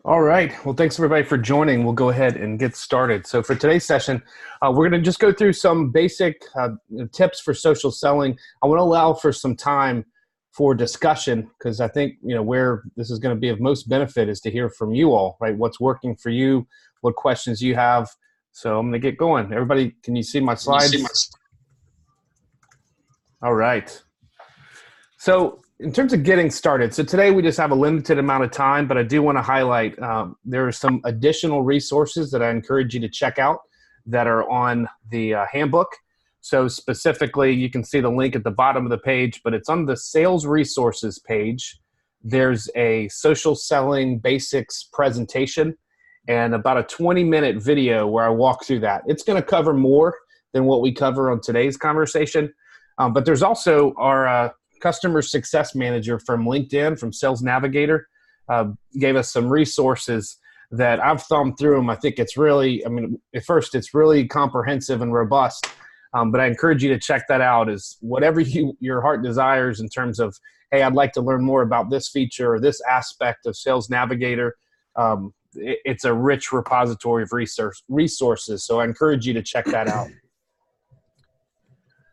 All right. Well, thanks everybody for joining. We'll go ahead and get started. So for today's session, we're going to just go through some basic tips for social selling. I want to allow for some time for discussion because I think where this is going to be of most benefit is to hear from you all, right? What's working for you, what questions you have. So I'm going to get going. Everybody, can you see my slides? All right. So in terms of getting started, so today we just have a limited amount of time, but I do want to highlight there are some additional resources that I encourage you to check out that are on the handbook. So specifically, you can see the link at the bottom of the page, but it's on the sales resources page. There's a social selling basics presentation and about a 20-minute video where I walk through that. It's going to cover more than what we cover on today's conversation, but there's also our Customer Success Manager from LinkedIn, from Sales Navigator, gave us some resources that I've thumbed through them. I think it's really, at first it's really comprehensive and robust, but I encourage you to check that out as whatever your heart desires in terms of, hey, I'd like to learn more about this feature or this aspect of Sales Navigator. It's a rich repository of resources, so I encourage you to check that out.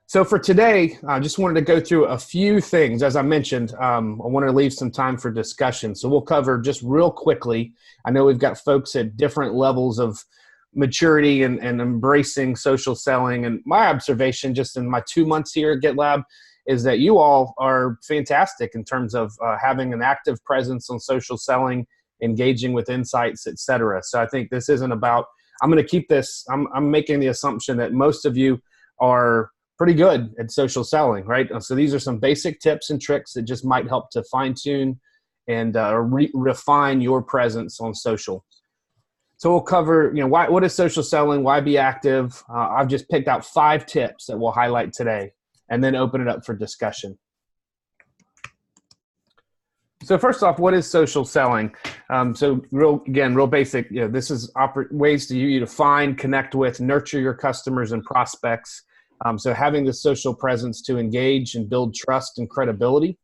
So for today, I just wanted to go through a few things. As I mentioned, I want to leave some time for discussion. So we'll cover just real quickly. I know we've got folks at different levels of maturity and embracing social selling. And my observation just in my 2 months here at GitLab is that you all are fantastic in terms of having an active presence on social selling, engaging with insights, et cetera. So I think this isn't about, I'm going to keep this, I'm making the assumption that most of you are pretty good at social selling, right? So these are some basic tips and tricks that just might help to fine tune and refine your presence on social. So we'll cover, what is social selling? Why be active? I've just picked out 5 tips that we'll highlight today and then open it up for discussion. So first off, what is social selling? So real basic, this is ways for you to find, connect with, nurture your customers and prospects. So having the social presence to engage and build trust and credibility.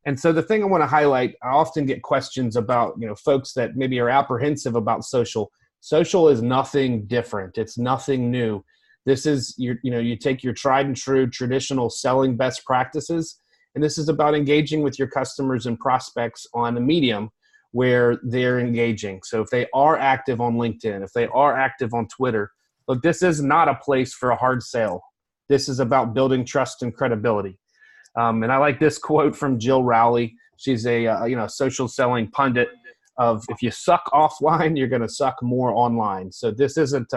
And so the thing I want to highlight, I often get questions about, folks that maybe are apprehensive about social. Social is nothing different. It's nothing new. This is, you take your tried and true traditional selling best practices, and this is about engaging with your customers and prospects on a medium where they're engaging. So if they are active on LinkedIn, if they are active on Twitter, look, this is not a place for a hard sale. This is about building trust and credibility. And I like this quote from Jill Rowley. She's a social selling pundit of, if you suck offline, you're going to suck more online. So this isn't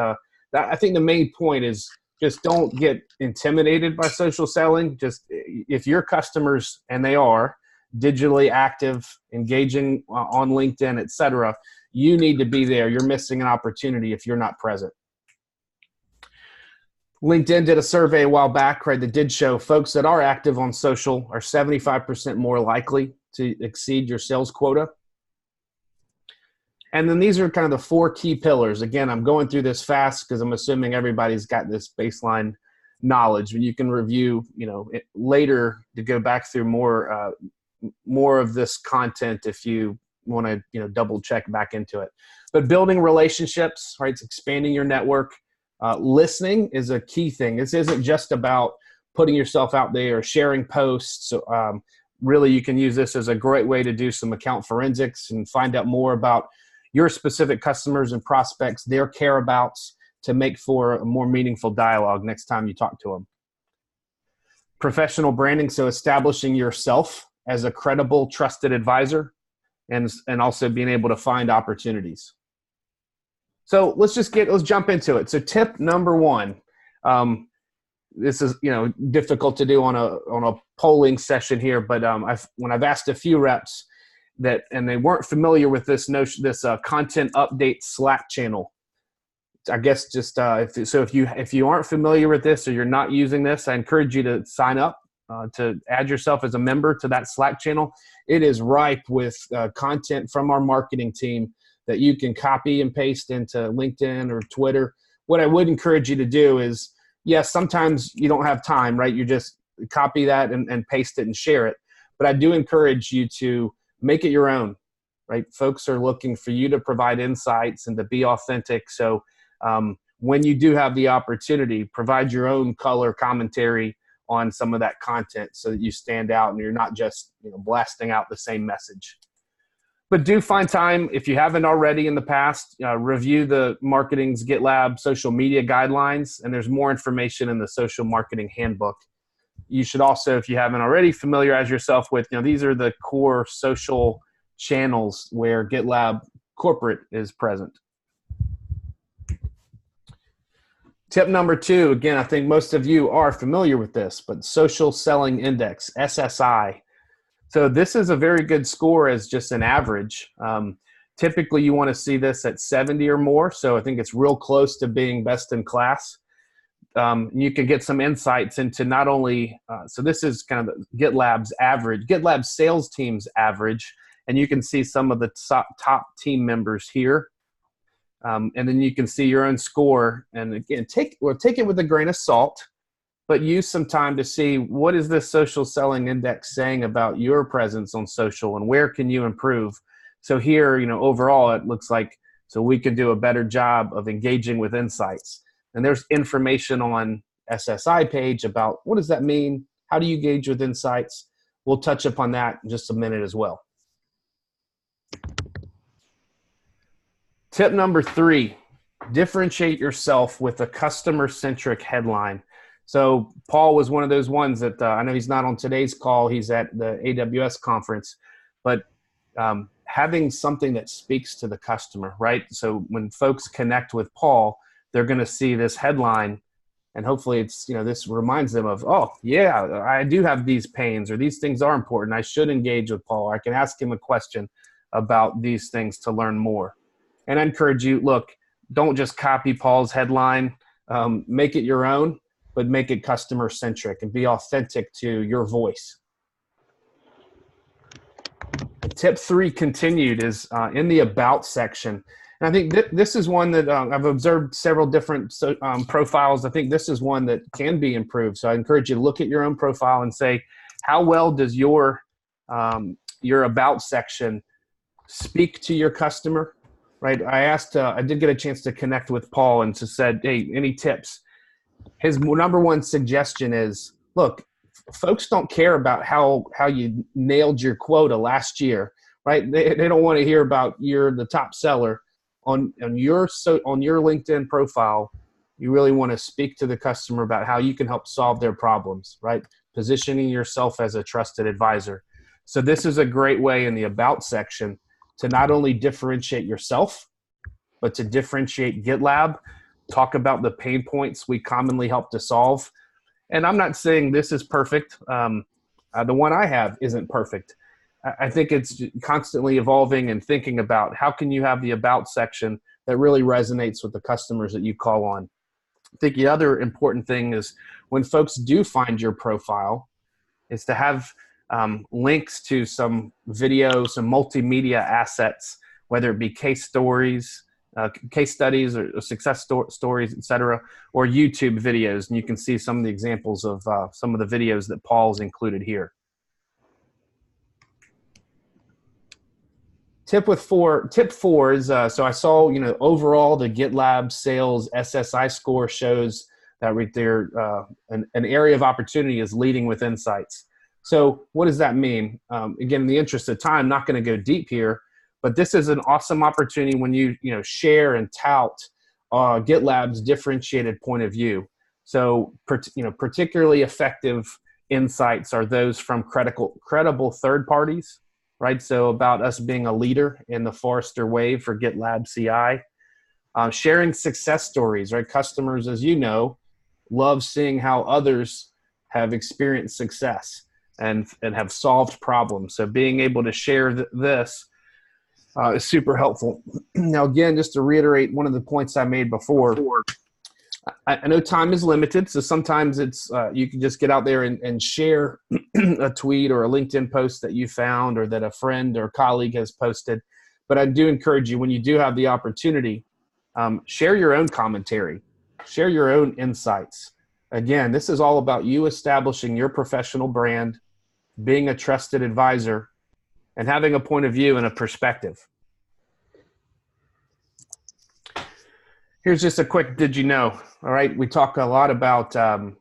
I think the main point is just don't get intimidated by social selling. Just if your customers, and they are digitally active, engaging on LinkedIn, et cetera, you need to be there. You're missing an opportunity if you're not present. LinkedIn did a survey a while back, right, that did show folks that are active on social are 75% more likely to exceed your sales quota. And then these are kind of the 4 key pillars. Again, I'm going through this fast because I'm assuming everybody's got this baseline knowledge. And you can review, it later to go back through more of this content if you want to, double check back into it. But building relationships, right, it's expanding your network. Listening is a key thing. This isn't just about putting yourself out there or sharing posts. So, really, you can use this as a great way to do some account forensics and find out more about your specific customers and prospects, their care-abouts, to make for a more meaningful dialogue next time you talk to them. Professional branding, so establishing yourself as a credible, trusted advisor and also being able to find opportunities. So let's jump into it. So tip number 1, this is difficult to do on a polling session here, but when I've asked a few reps and they weren't familiar with this content update Slack channel, I guess just if you aren't familiar with this or you're not using this, I encourage you to sign up to add yourself as a member to that Slack channel. It is ripe with content from our marketing team that you can copy and paste into LinkedIn or Twitter. What I would encourage you to do is, yes, sometimes you don't have time, right? You just copy that and paste it and share it. But I do encourage you to make it your own. right? Folks are looking for you to provide insights and to be authentic. So when you do have the opportunity, provide your own color commentary on some of that content so that you stand out and you're not just blasting out the same message. But do find time, if you haven't already in the past, review the marketing's GitLab social media guidelines, and there's more information in the social marketing handbook. You should also, if you haven't already, familiarize yourself with, these are the core social channels where GitLab corporate is present. Tip number 2, again, I think most of you are familiar with this, but Social Selling Index, SSI. So this is a very good score as just an average. Typically, you want to see this at 70 or more, so I think it's real close to being best in class. You can get some insights into not only, so this is kind of GitLab's average, GitLab sales team's average, and you can see some of the top team members here. And then you can see your own score. And again, take it with a grain of salt, but use some time to see what is this social selling index saying about your presence on social and where can you improve. So here, overall, it looks like, so we can do a better job of engaging with insights. And there's information on SSI page about what does that mean? How do you engage with insights? We'll touch upon that in just a minute as well. Tip number 3, differentiate yourself with a customer-centric headline. So Paul was one of those ones that I know he's not on today's call. He's at the AWS conference, but having something that speaks to the customer, right? So when folks connect with Paul, they're going to see this headline, and hopefully it's, this reminds them of, oh yeah, I do have these pains, or these things are important. I should engage with Paul. I can ask him a question about these things to learn more. And I encourage you, look, don't just copy Paul's headline, make it your own, but make it customer-centric and be authentic to your voice. And tip 3 continued is in the About section. And I think this is one that I've observed several different profiles. I think this is one that can be improved. So I encourage you to look at your own profile and say, how well does your About section speak to your customer? Right? I did get a chance to connect with Paul and just said, hey, any tips? His number one suggestion is, look, folks don't care about how you nailed your quota last year, right? They don't want to hear about you're the top seller. On your LinkedIn profile, you really want to speak to the customer about how you can help solve their problems, right? Positioning yourself as a trusted advisor. So this is a great way in the About section to not only differentiate yourself, but to differentiate GitLab, talk about the pain points we commonly help to solve. And I'm not saying this is perfect. The one I have isn't perfect. I think it's constantly evolving and thinking about how can you have the About section that really resonates with the customers that you call on. I think the other important thing is when folks do find your profile is to have links to some video, some multimedia assets, whether it be case stories, case studies or success stories, etc., or YouTube videos. And you can see some of the examples of some of the videos that Paul's included here. Tip 4 is, so I saw, overall the GitLab sales SSI score shows that right there, an area of opportunity is leading with insights. So what does that mean? Again, in the interest of time, I'm not going to go deep here, but this is an awesome opportunity when you share and tout GitLab's differentiated point of view. So particularly effective insights are those from credible third parties, right? So about us being a leader in the Forrester Wave for GitLab CI. Sharing success stories, right? Customers, as you know, love seeing how others have experienced success and have solved problems. So being able to share this is super helpful. Now, again, just to reiterate one of the points I made before, I know time is limited, so sometimes it's you can just get out there and share a tweet or a LinkedIn post that you found or that a friend or colleague has posted. But I do encourage you, when you do have the opportunity, share your own commentary, share your own insights. Again, this is all about you establishing your professional brand, being a trusted advisor, and having a point of view and a perspective. Here's just a quick did you know. All right, we talk a lot about, are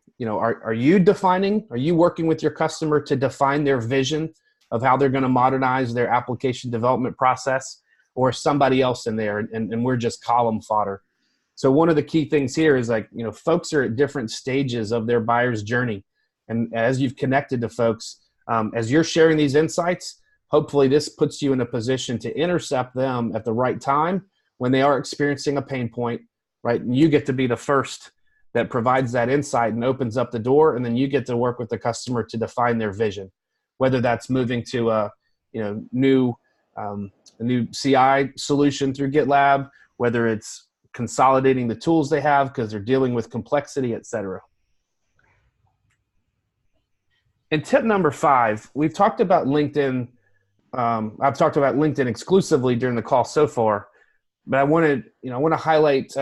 you working with your customer to define their vision of how they're going to modernize their application development process, or somebody else in there, and we're just column fodder? So one of the key things here is folks are at different stages of their buyer's journey. And as you've connected to folks, as you're sharing these insights, hopefully this puts you in a position to intercept them at the right time when they are experiencing a pain point, right? And you get to be the first that provides that insight and opens up the door. And then you get to work with the customer to define their vision, whether that's moving to a new CI solution through GitLab, whether it's consolidating the tools they have because they're dealing with complexity, et cetera. And tip number 5, we've talked about LinkedIn. I've talked about LinkedIn exclusively during the call so far, but I want to highlight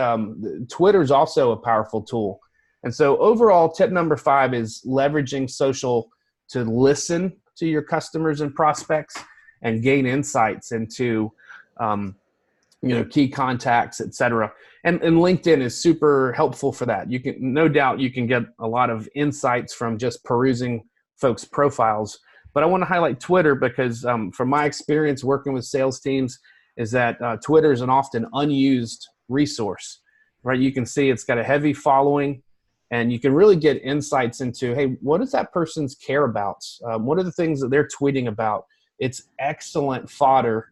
Twitter is also a powerful tool. And so overall, tip number 5 is leveraging social to listen to your customers and prospects and gain insights into key contacts, et cetera. And LinkedIn is super helpful for that. You can, no doubt, you can get a lot of insights from just perusing folks' profiles. But I want to highlight Twitter because from my experience working with sales teams is that Twitter is an often unused resource, right? You can see it's got a heavy following, and you can really get insights into, hey, what does that person's care about? What are the things that they're tweeting about? It's excellent fodder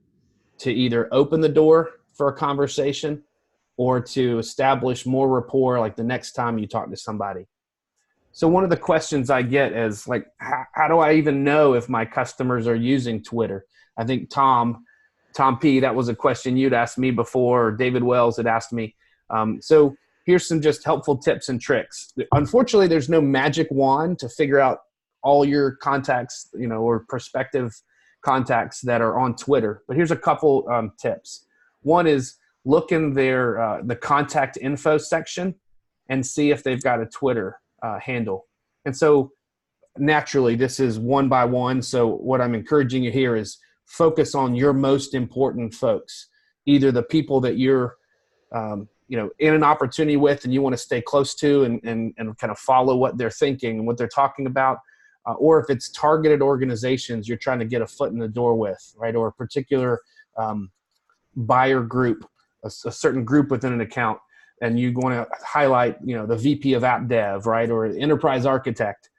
to either open the door for a conversation or to establish more rapport like the next time you talk to somebody. So one of the questions I get is how do I even know if my customers are using Twitter? I think Tom P., that was a question you'd asked me before, or David Wells had asked me. So here's some just helpful tips and tricks. Unfortunately, there's no magic wand to figure out all your contacts, or prospective contacts that are on Twitter. But here's a couple tips. One is look in their the contact info section and see if they've got a Twitter handle. And so naturally, this is one by one. So what I'm encouraging you here is focus on your most important folks, either the people that you're in an opportunity with and you want to stay close to and kind of follow what they're thinking and what they're talking about. Or if it's targeted organizations you're trying to get a foot in the door with, right? Or a particular buyer group, a certain group within an account, and you want to highlight, the VP of app dev, right? Or enterprise architect.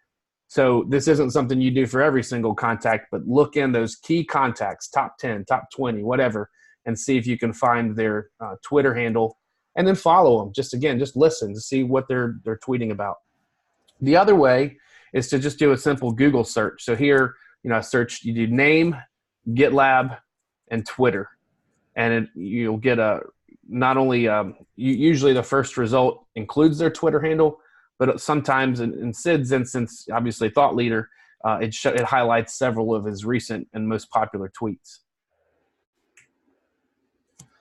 So this isn't something you do for every single contact, but look in those key contacts, top 10, top 20, whatever, and see if you can find their Twitter handle and then follow them. Just listen to see what they're tweeting about. The other way is to just do a simple Google search. So here, you do name, GitLab, and Twitter. And you'll get not only, usually the first result includes their Twitter handle, but sometimes in Sid's instance, obviously thought leader, it highlights several of his recent and most popular tweets.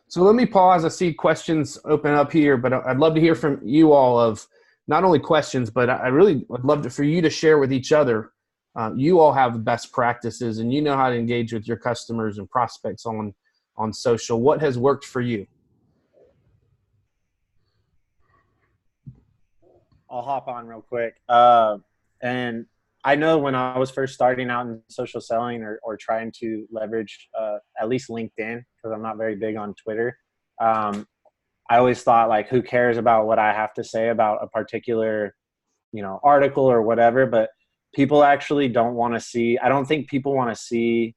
So let me pause. I see questions open up here, but I'd love to hear from you all of not only questions, but I really would love for you to share with each other. You all have best practices and you know how to engage with your customers and prospects on social. What has worked for you? I'll hop on real quick. And I know when I was first starting out in social selling or trying to leverage at least LinkedIn, because I'm not very big on Twitter, I always thought who cares about what I have to say about a particular, article or whatever, but people actually don't want to see, I don't think people want to see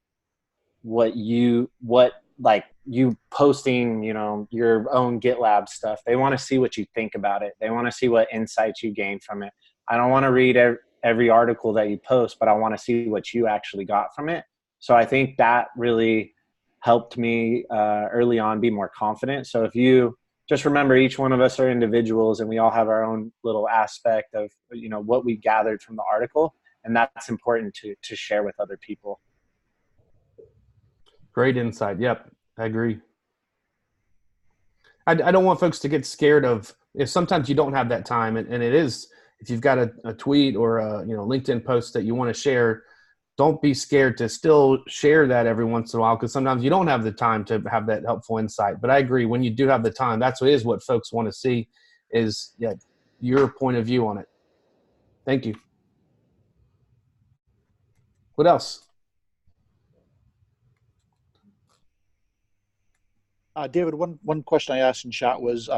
you posting, your own GitLab stuff. They want to see what you think about it. They want to see what insights you gain from it. I don't want to read every article that you post, but I want to see what you actually got from it. So I think that really helped me early on be more confident. So if you just remember, each one of us are individuals and we all have our own little aspect of, what we gathered from the article. And that's important to share with other people. Great insight. Yep, I agree. I don't want folks to get scared of if sometimes you don't have that time, and it is if you've got a tweet or a LinkedIn post that you want to share, don't be scared to still share that every once in a while, because sometimes you don't have the time to have that helpful insight. But I agree, when you do have the time, that's what folks want to see is your point of view on it. Thank you. What else? David, one question I asked in chat was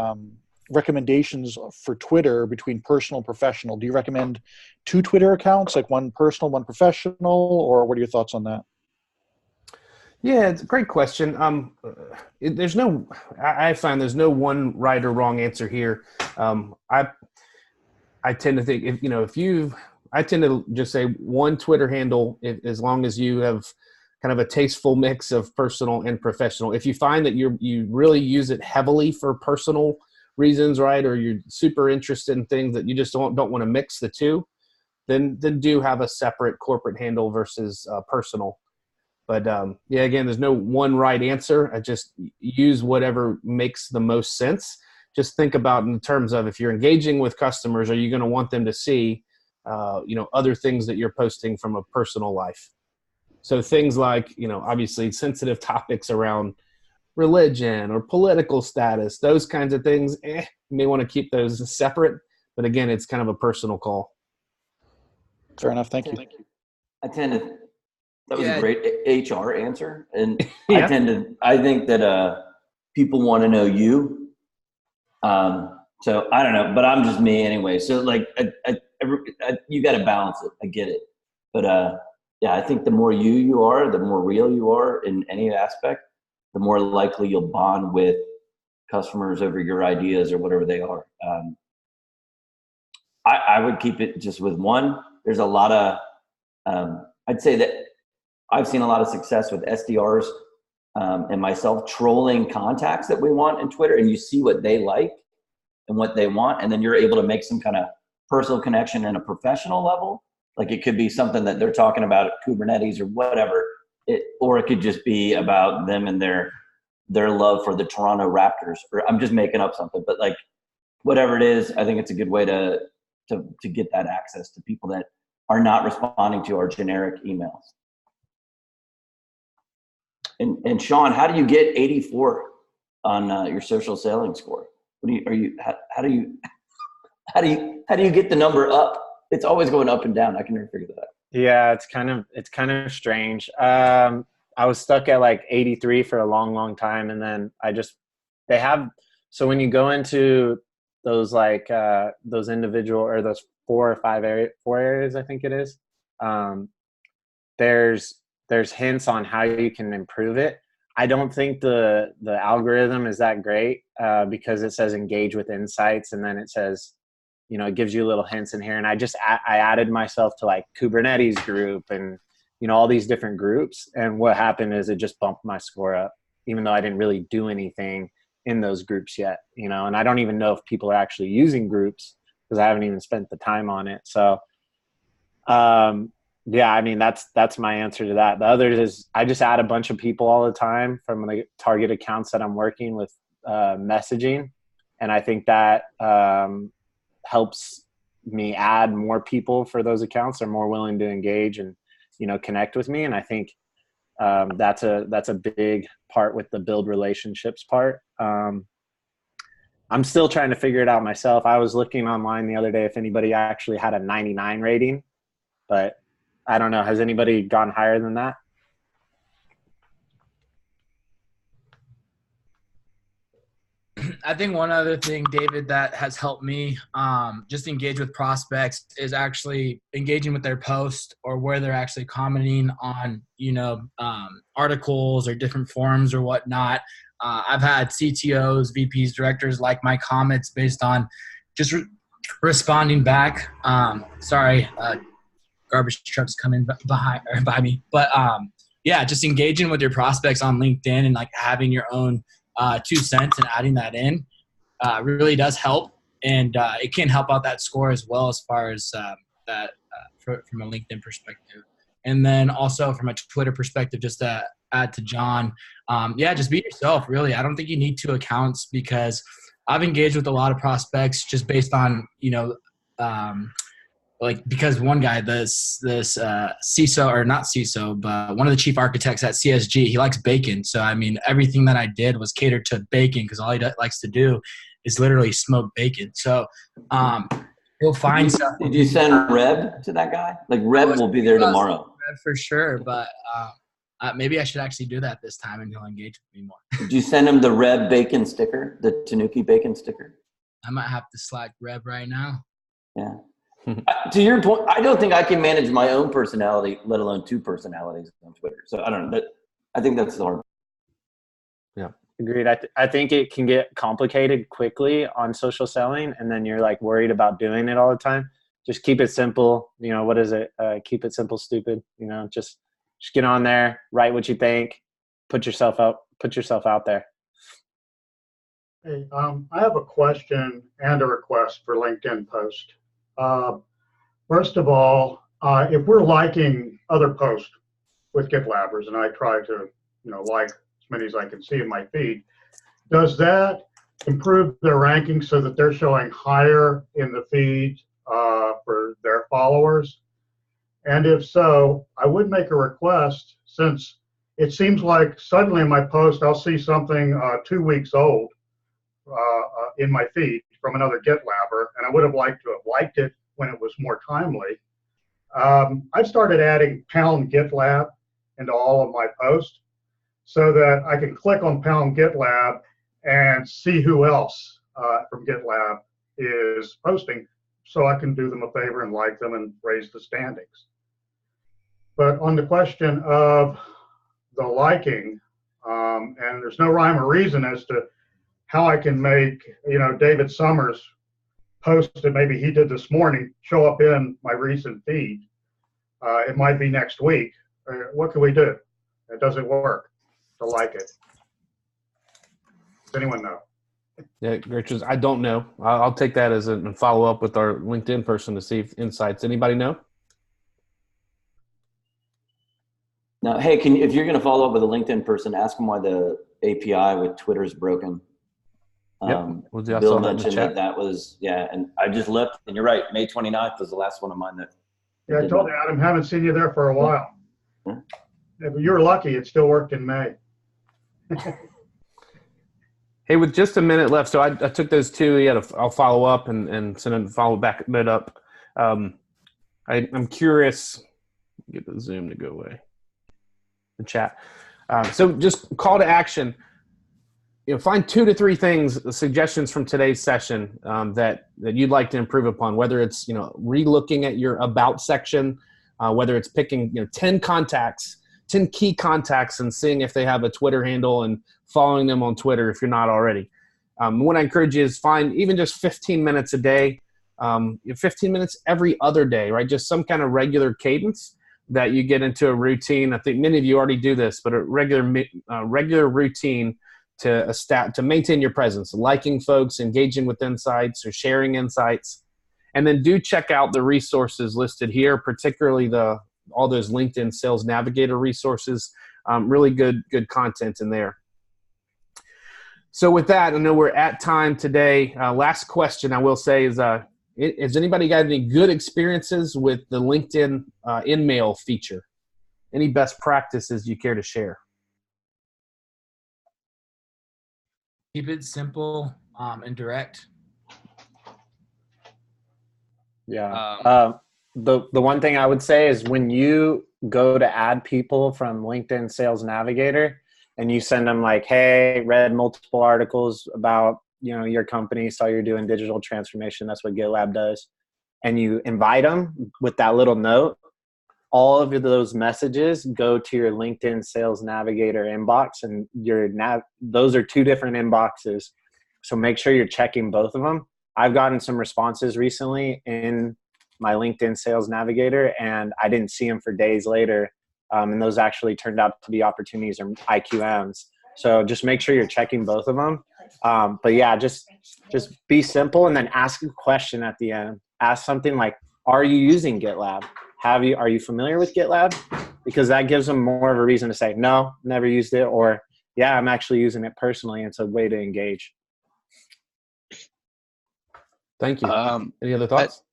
recommendations for Twitter between personal and professional. Do you recommend 2 Twitter accounts, like one personal, one professional, or what are your thoughts on that? Yeah, it's a great question. I find there's no one right or wrong answer here. I tend to think I tend to just say one Twitter handle, as long as you have kind of a tasteful mix of personal and professional. If you find that you really use it heavily for personal reasons, right, or you're super interested in things that you just don't want to mix the two, then do have a separate corporate handle versus personal. But again, there's no one right answer. I just use whatever makes the most sense. Just think about in terms of, if you're engaging with customers, are you going to want them to see, other things that you're posting from a personal life? So things like, obviously sensitive topics around religion or political status, those kinds of things, you may want to keep those separate. But again, it's kind of a personal call. Fair enough. Thank you. That was a great HR answer. And Yeah. I think that people want to know you. So I don't know, but I'm just me anyway. So like, you got to balance it. I get it. But I think the more you are, the more real you are in any aspect, the more likely you'll bond with customers over your ideas or whatever they are. I would keep it just with one. There's a lot of, I'd say that I've seen a lot of success with SDRs and myself trolling contacts that we want in Twitter, and you see what they like and what they want, and then you're able to make some kind of personal connection in a professional level. Like it could be something that they're talking about at Kubernetes or whatever, or it could just be about them and their love for the Toronto Raptors. Or I'm just making up something, but like whatever it is, I think it's a good way to get that access to people that are not responding to our generic emails. And Sean, how do you get 84 on your social selling score? How do you get the number up? It's always going up and down. I can never figure that out. Yeah, it's kind of strange. I was stuck at like 83 for a long time, and then so when you go into those like those individual or those 4 areas, I think it is, there's hints on how you can improve it. I don't think the algorithm is that great because it says engage with insights, and then it says, it gives you little hints in here. And I added myself to like Kubernetes group and, all these different groups. And what happened is it just bumped my score up, even though I didn't really do anything in those groups yet, and I don't even know if people are actually using groups because I haven't even spent the time on it. So, that's my answer to that. The other is I just add a bunch of people all the time from the target accounts that I'm working with messaging. And I think that helps me add more people for those accounts. They're more willing to engage and, connect with me. And I think that's a big part with the build relationships part. I'm still trying to figure it out myself. I was looking online the other day if anybody actually had a 99 rating, but I don't know. Has anybody gone higher than that? I think one other thing, David, that has helped me just engage with prospects is actually engaging with their post or where they're actually commenting on, articles or different forums or whatnot. I've had CTOs, VPs, directors like my comments based on just responding back. Garbage trucks coming by me. But just engaging with your prospects on LinkedIn and like having your own 2 cents and adding that in really does help. And it can help out that score as well as far as that from a LinkedIn perspective. And then also from a Twitter perspective, just to add to John, just be yourself, really. I don't think you need 2 accounts because I've engaged with a lot of prospects just based on, like, because one guy, this CISO, or not CISO, but one of the chief architects at CSG, he likes bacon. So, I mean, everything that I did was catered to bacon, because all he likes to do is literally smoke bacon. So, you'll find stuff. Did you send Reb to that guy? Like, Reb will be there tomorrow. For sure, but maybe I should actually do that this time, and he'll engage with me more. Did you send him the Reb bacon sticker, the Tanuki bacon sticker? I might have to Slack Reb right now. Yeah. To your point, I don't think I can manage my own personality, let alone two personalities on Twitter. So I don't know. I think that's the hard. Yeah. Agreed. I think it can get complicated quickly on social selling, and then you're like worried about doing it all the time. Just keep it simple. You know, what is it? Keep it simple, stupid. You know, just get on there, write what you think, put yourself out there. Hey, I have a question and a request for LinkedIn post. First of all, if we're liking other posts with GitLabbers, and I try to, like as many as I can see in my feed, does that improve their ranking so that they're showing higher in the feed for their followers? And if so, I would make a request, since it seems like suddenly in my post I'll see something 2 weeks old in my feed from another GitLabber, and I would have liked to have liked it when it was more timely. I've started adding pound GitLab into all of my posts so that I can click on pound GitLab and see who else from GitLab is posting, so I can do them a favor and like them and raise the standings. But on the question of the liking, and there's no rhyme or reason as to how I can make, David Summers' post that maybe he did this morning show up in my recent feed. It might be next week. What can we do? Does it work to like it? Does anyone know? Yeah, Richards, I don't know. I'll take that as a follow up with our LinkedIn person to see if insights. Anybody know? Now, hey, if you're going to follow up with a LinkedIn person, ask them why the API with Twitter is broken. Bill mentioned that was, and I just looked, and you're right, May 29th was the last one of mine that. Yeah, I told you, Adam, haven't seen you there for a while. If you were lucky, it still worked in May. Hey, with just a minute left, so I took those two. I'll follow up and send a follow back it up. I'm curious. Get the Zoom to go away. The chat. So just call to action. Find 2 to 3 things, suggestions from today's session that you'd like to improve upon. Whether it's re-looking at your about section, whether it's picking 10 key contacts and seeing if they have a Twitter handle and following them on Twitter if you're not already. What I encourage you is find even just 15 minutes a day, 15 minutes every other day, right? Just some kind of regular cadence that you get into a routine. I think many of you already do this, but a regular routine to maintain your presence, liking folks, engaging with insights or sharing insights. And then do check out the resources listed here, particularly all those LinkedIn Sales Navigator resources. Really good content in there. So with that, I know we're at time today. Last question I will say is, has anybody got any good experiences with the LinkedIn InMail feature? Any best practices you care to share? Keep it simple and direct. Yeah. The one thing I would say is, when you go to add people from LinkedIn Sales Navigator and you send them like, hey, read multiple articles about your company, saw you're doing digital transformation, that's what GitLab does, and you invite them with that little note, all of those messages go to your LinkedIn Sales Navigator inbox, and those are 2 different inboxes. So make sure you're checking both of them. I've gotten some responses recently in my LinkedIn Sales Navigator, and I didn't see them for days later. And those actually turned out to be opportunities or IQMs. So just make sure you're checking both of them. But yeah, just be simple, and then ask a question at the end. Ask something like, are you using GitLab? Are you familiar with GitLab? Because that gives them more of a reason to say, no, never used it, or yeah, I'm actually using it personally. It's a way to engage. Thank you. Any other thoughts?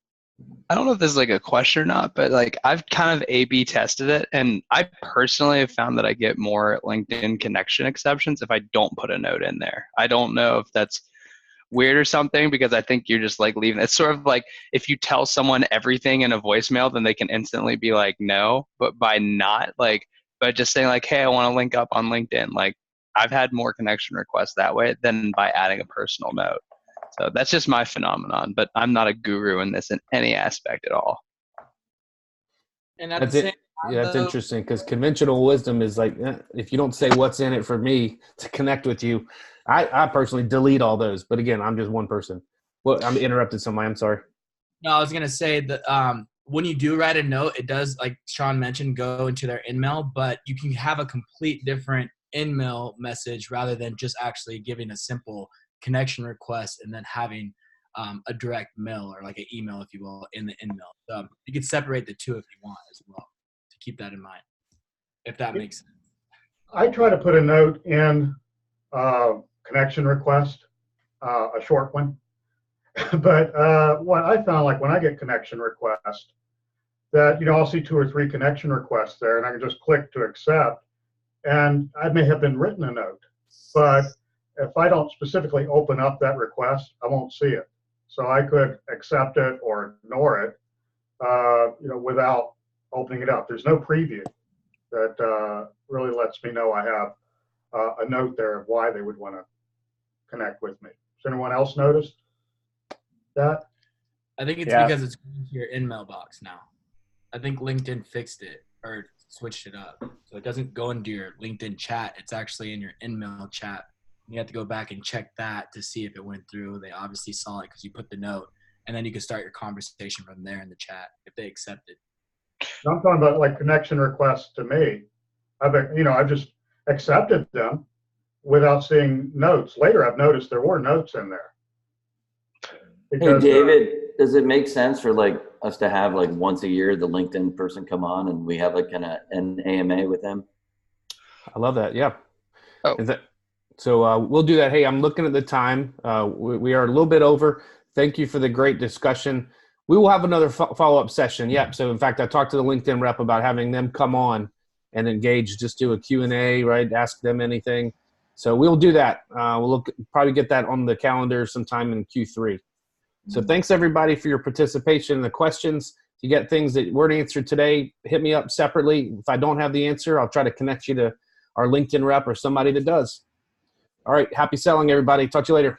I don't know if this is like a question or not, but like I've kind of A/B tested it, and I personally have found that I get more LinkedIn connection exceptions if I don't put a note in there. I don't know if that's weird or something, because I think you're just like leaving. It's sort of like if you tell someone everything in a voicemail, then they can instantly be like no. But by not like, by just saying like, hey, I want to link up on LinkedIn, like I've had more connection requests that way than by adding a personal note. So that's just my phenomenon, but I'm not a guru in this in any aspect at all. And at That's the same it. Yeah, time, that's though, interesting because conventional wisdom is like, if you don't say what's in it for me to connect with you, I personally delete all those. But again, I'm just one person. Well, I'm interrupted somebody. I'm sorry. no, I was gonna say that when you do write a note, it does, like Sean mentioned, go into their InMail, but you can have a complete different InMail message rather than just actually giving a simple connection request and then having a direct mail or like an email, if you will, in the InMail. So you can separate the two if you want as well. To keep that in mind, if that makes sense. I try to put a note in connection request, a short one. But what I found, like when I get connection requests, that I'll see 2 or 3 connection requests there, and I can just click to accept, and I may have been written a note, but if I don't specifically open up that request, I won't see it. So I could accept it or ignore it, without opening it up. There's no preview that really lets me know I have a note there of why they would want to connect with me. Has anyone else noticed that? I think it's Yeah. because it's going to your InMail box now. I think LinkedIn fixed it or switched it up. So it doesn't go into your LinkedIn chat. It's actually in your InMail chat. You have to go back and check that to see if it went through. They obviously saw it because you put the note, and then you can start your conversation from there in the chat if they accept it. I'm talking about like connection requests to me. I've just accepted them without seeing notes. Later, I've noticed there were notes in there. Hey, Because, David, does it make sense for like us to have like once a year the LinkedIn person come on and we have like kind of an AMA with them? I love that. Yeah. Oh. So we'll do that. Hey, I'm looking at the time. We are a little bit over. Thank you for the great discussion. We will have another follow-up session. Yeah. So in fact, I talked to the LinkedIn rep about having them come on and engage, just do a Q&A, right? Ask them anything. So we'll do that. We'll probably get that on the calendar sometime in Q3. So thanks everybody for your participation and the questions. If you get things that weren't answered today, hit me up separately. If I don't have the answer, I'll try to connect you to our LinkedIn rep or somebody that does. All right. Happy selling, everybody. Talk to you later.